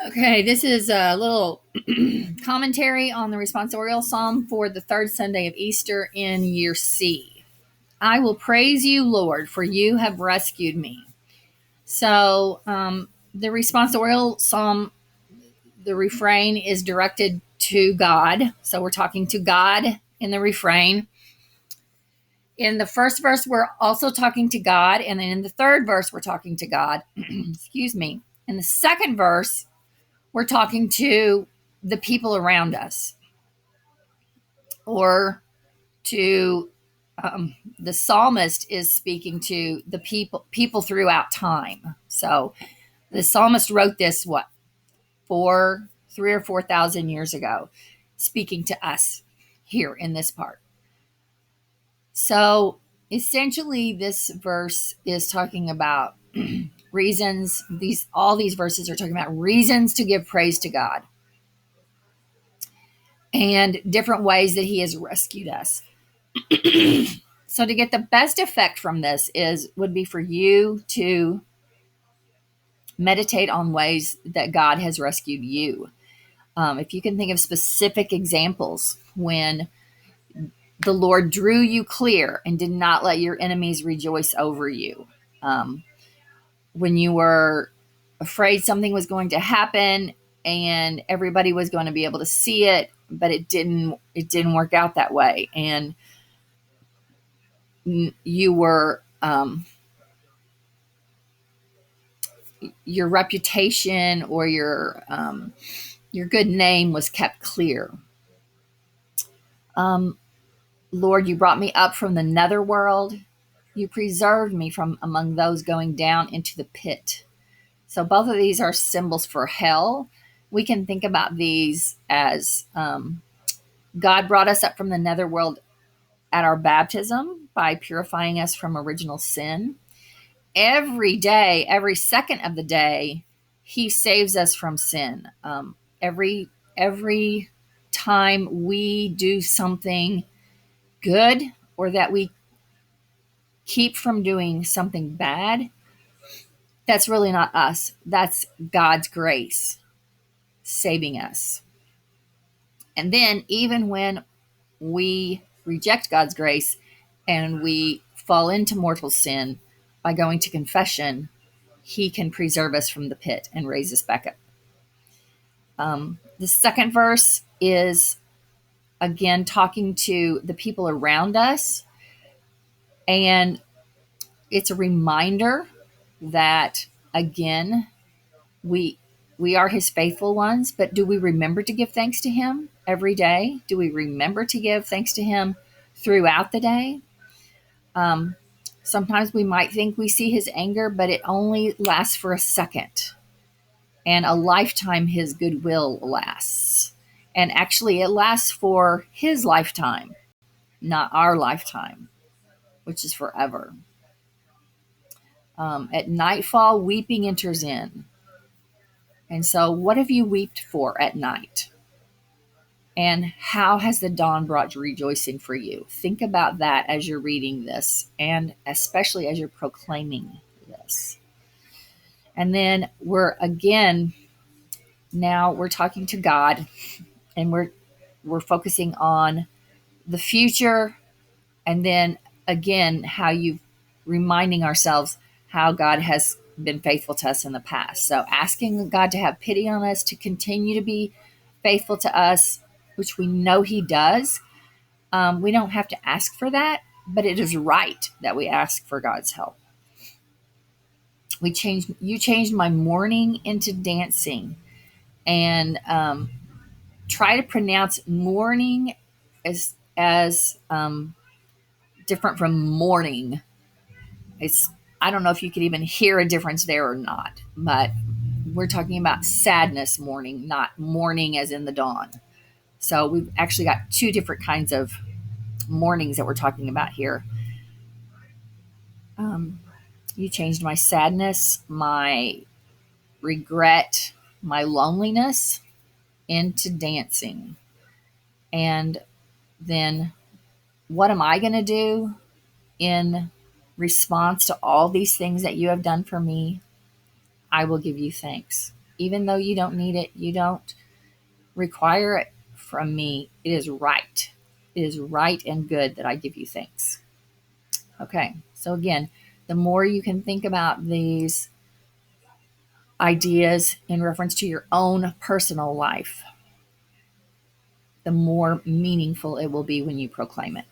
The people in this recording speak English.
Okay, this is a little commentary on the responsorial psalm for the third Sunday of Easter in year C. I will praise you, Lord, for you have rescued me. So, the responsorial psalm, the refrain is directed to God. So, we're talking to God in the refrain. In the first verse, we're also talking to God. And then in the third verse, we're talking to God. Excuse me. In the second verse, we're talking to the people around us, or to the psalmist is speaking to the people throughout time. So the psalmist wrote this, what, 3 or 4 thousand years ago, speaking to us here in this part. So essentially this verse is talking about reasons. All these verses are talking about reasons to give praise to God and different ways that he has rescued us. So to get the best effect from this would be for you to meditate on ways that God has rescued you. If you can think of specific examples when the Lord drew you clear and did not let your enemies rejoice over you, when you were afraid something was going to happen and everybody was going to be able to see it, but it didn't work out that way, and you were your reputation or your good name was kept clear. Lord, you brought me up from the netherworld. You preserved me from among those going down into the pit. So both of these are symbols for hell. We can think about these as God brought us up from the netherworld at our baptism by purifying us from original sin. Every day, every second of the day, he saves us from sin. Every time we do something good, or that we keep from doing something bad, that's really not us. That's God's grace saving us. And then even when we reject God's grace and we fall into mortal sin, by going to confession, he can preserve us from the pit and raise us back up. The second verse is again talking to the people around us, and it's a reminder that again we are his faithful ones, but do we remember to give thanks to him every day? Do we remember to give thanks to him throughout the day? Sometimes we might think we see his anger, but it only lasts for a second, and a lifetime his goodwill lasts. And actually, it lasts for his lifetime, not our lifetime, which is forever. At nightfall, weeping enters in. And so, what have you wept for at night? And how has the dawn brought rejoicing for you? Think about that as you're reading this, and especially as you're proclaiming this. And then now we're talking to God, and we're focusing on the future, and then again how you reminding ourselves how God has been faithful to us in the past. So asking God to have pity on us, to continue to be faithful to us, which we know he does. We don't have to ask for that, but it is right that we ask for God's help. You changed my mourning into dancing, and try to pronounce mourning as different from mourning. I don't know if you could even hear a difference there or not, but we're talking about sadness mourning, not mourning as in the dawn. So we've actually got two different kinds of mournings that we're talking about here. You changed my sadness, my regret, my loneliness into dancing. And then what am I going to do in response to all these things that you have done for me? I will give you thanks. Even though you don't need it, you don't require it from me, it is right. It is right and good that I give you thanks. Okay, so again, the more you can think about these ideas in reference to your own personal life, the more meaningful it will be when you proclaim it.